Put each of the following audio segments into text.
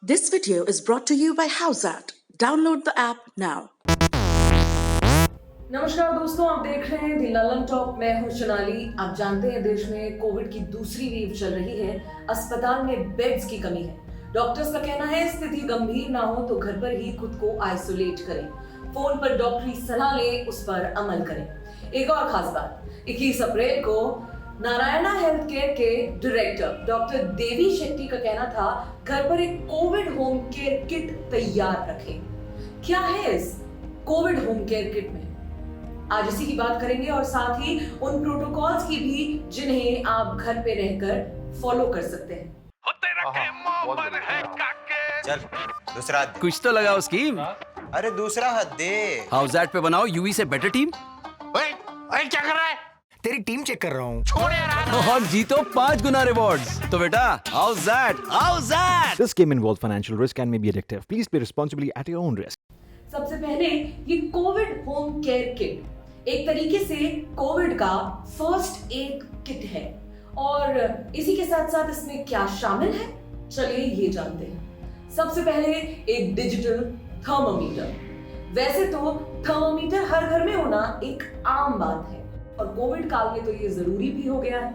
This video is brought to you by Howzat. Download the app now. नमस्कार दोस्तों, आप देख रहे हैं दी ललन टॉक। मैं हूं सोनाली। आप जानते हैं देश में कोविड की दूसरी वेव चल रही है। अस्पताल में बेड्स की कमी है। डॉक्टर्स का कहना है स्थिति गंभीर ना हो तो घर पर ही खुद को आइसोलेट करें, फोन पर डॉक्टरी सलाह लें, उस पर अमल करें। एक और खास बात, 21 अप्रैल को नारायणा हेल्थ केयर के डायरेक्टर डॉक्टर देवी शेट्टी का कहना था घर पर एक कोविड होम केयर किट तैयार रखें। क्या है इस कोविड होम केयर किट में, आज इसी की बात करेंगे और साथ ही उन प्रोटोकॉल्स की भी जिन्हें आप घर पे रहकर फॉलो कर सकते हैं। चल दूसरा हाथ दे। कुछ तो लगाओ स्कीम। अरे दूसरा हाथ दे। हाउसैट पे बनाओ यूवी से बेटर टीम। ओए क्या कर रहा है? तेरी टीम चेक कर रहा हूँ। छोड़ यार। और जीतो 5 गुना रिवॉर्ड्स। तो बेटा हाउसैट। This game involves financial risk and may be addictive. Please play responsibly at your own risk. सबसे पहले ये कोविड होम केयर किट एक तरीके से कोविड का फर्स्ट एड किट है और इसी के साथ साथ इसमें क्या शामिल है, चलिए ये जानते हैं। सबसे पहले एक डिजिटल थर्मोमीटर। वैसे तो थर्मोमीटर हर घर में होना एक आम बात है और कोविड काल में तो ये जरूरी भी हो गया है,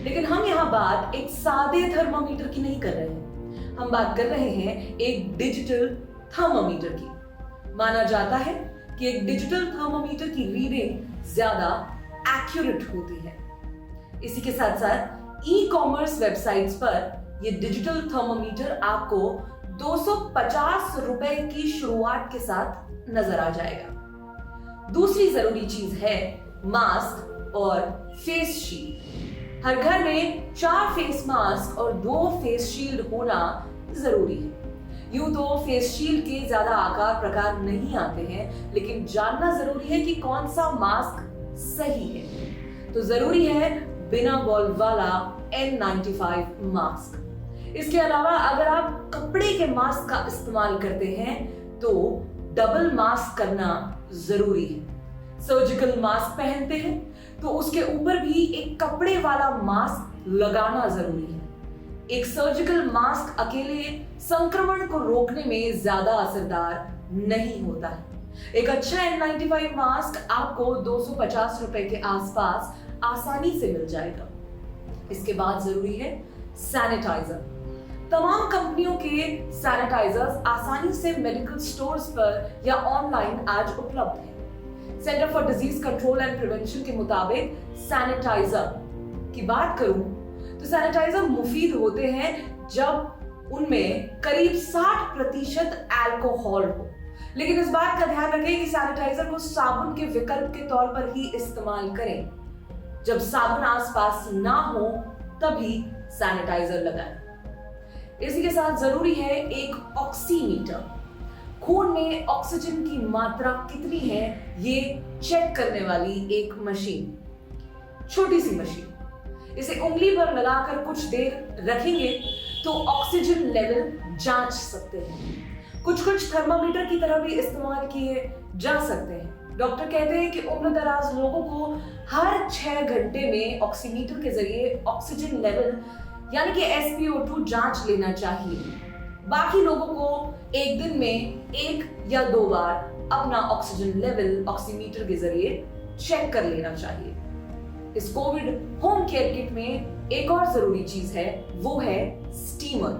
लेकिन हम यहाँ बात एक सादे थर्मोमीटर की नहीं कर रहे हैं। हम बात कर रहे हैं एक डिजिटल थर्मोमीटर की। माना जाता है कि एक डिजिटल थर्मोमीटर की रीडिंग ज्यादा एक्यूरेट होती है। इसी के साथ साथ ई कॉमर्स वेबसाइट्स पर यह डिजिटल थर्मोमीटर आपको 250 रुपए की शुरुआत के साथ नजर आ जाएगा। दूसरी जरूरी चीज है मास्क और फेस शील्ड। हर घर में 4 फेस मास्क और 2 फेस शील्ड होना जरूरी है। यूं तो फेस शील्ड के ज्यादा आकार प्रकार नहीं आते हैं, लेकिन जानना जरूरी है कि कौन सा मास्क सही है। तो जरूरी है बिना बॉल वाला N95 मास्क। इसके अलावा अगर आप कपड़े के मास्क का इस्तेमाल करते हैं तो डबल मास्क करना जरूरी है। सर्जिकल मास्क पहनते हैं तो उसके ऊपर भी एक कपड़े वाला मास्क लगाना जरूरी है। एक सर्जिकल मास्क अकेले संक्रमण को रोकने में ज्यादा असरदार नहीं होता है। एक अच्छा N95 मास्क आपको 250 रुपए के आसपास आसानी से मिल जाएगा। इसके बाद जरूरी है सैनिटाइजर। तमाम कंपनियों के सैनिटाइजर्स आसानी से मेडिकल स्टोर्स पर या ऑनलाइन आज उपलब्ध है। Centre for disease control and prevention के मुताबिक सैनिटाइजर की बात करूं तो सैनिटाइजर मुफीद होते हैं जब उनमें करीब 60% अल्कोहल हो, लेकिन इस बात का ध्यान रखें कि सैनिटाइजर को साबुन के विकल्प के तौर पर ही इस्तेमाल करें। जब साबुन आसपास ना हो तभी सैनिटाइजर लगाएं। इसी के साथ जरूरी है एक ऑक्सीमीटर। खून में ऑक्सीजन की मात्रा कितनी है ये चेक करने वाली एक मशीन, छोटी सी मशीन। इसे उंगली पर लगाकर कुछ देर रखेंगे तो ऑक्सीजन लेवल जांच सकते हैं। कुछ थर्मामीटर की तरह भी इस्तेमाल किए जा सकते हैं। डॉक्टर कहते हैं कि उम्र दराज लोगों को हर 6 घंटे में ऑक्सीमीटर के जरिए ऑक्सीजन लेवल यानी कि SpO2 जांच लेना चाहिए। बाकी लोगों को एक दिन में 1 या 2 बार अपना ऑक्सीजन लेवल ऑक्सीमीटर के जरिए चेक कर लेना चाहिए। इस कोविड होम केयर किट में एक और जरूरी चीज है, वो है स्टीमर,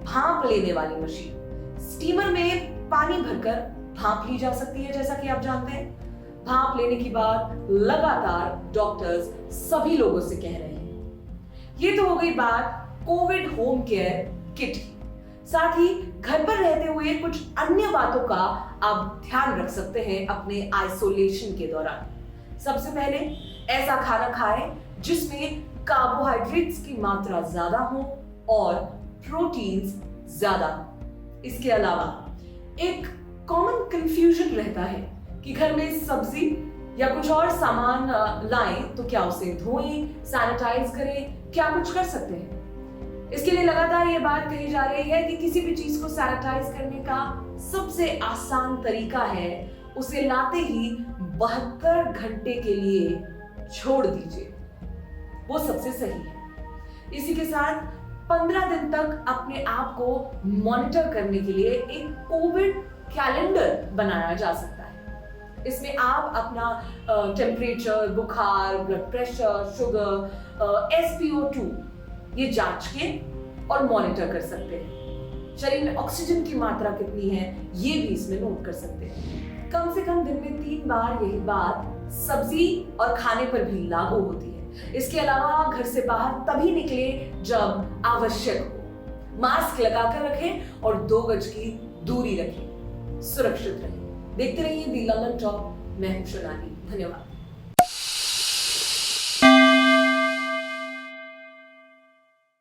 भाप लेने वाली मशीन। स्टीमर में पानी भरकर भाप ली जा सकती है। जैसा कि आप जानते हैं, भाप लेने की बात लगातार डॉक्टर्स सभी लोगों से कह रहे हैं। ये तो हो गई बात कोविड होम केयर किट की। साथ ही घर पर रहते हुए कुछ अन्य बातों का आप ध्यान रख सकते हैं अपने आइसोलेशन के दौरान। सबसे पहले ऐसा खाना खाएं जिसमें कार्बोहाइड्रेट्स की मात्रा ज्यादा हो और प्रोटीन्स ज्यादा। इसके अलावा एक कॉमन कंफ्यूजन रहता है कि घर में सब्जी या कुछ और सामान लाएं तो क्या उसे धोएं, सैनिटाइज करें, क्या कुछ कर सकते हैं? इसके लिए लगातार ये बात कही जा रही है कि किसी भी चीज को सैनिटाइज करने का सबसे आसान तरीका है उसे लाते ही 72 घंटे के लिए छोड़ दीजिए, वो सबसे सही है। इसी के साथ 15 दिन तक अपने आप को मॉनिटर करने के लिए एक कोविड कैलेंडर बनाया जा सकता है। इसमें आप अपना टेम्परेचर, बुखार, ब्लड प्रेशर, शुगर, SpO2 ये जांच के और मॉनिटर कर सकते हैं। शरीर में ऑक्सीजन की मात्रा कितनी है ये भी इसमें नोट कर सकते हैं। कम से कम दिन में 3 बार यही बात सब्जी और खाने पर भी लागू होती है। इसके अलावा घर से बाहर तभी निकले जब आवश्यक हो। मास्क लगाकर रखें और 2 गज की दूरी रखें। सुरक्षित रहें। देखते रहिए दी लंदन टॉक। मैं हूं सोनाली। धन्यवाद।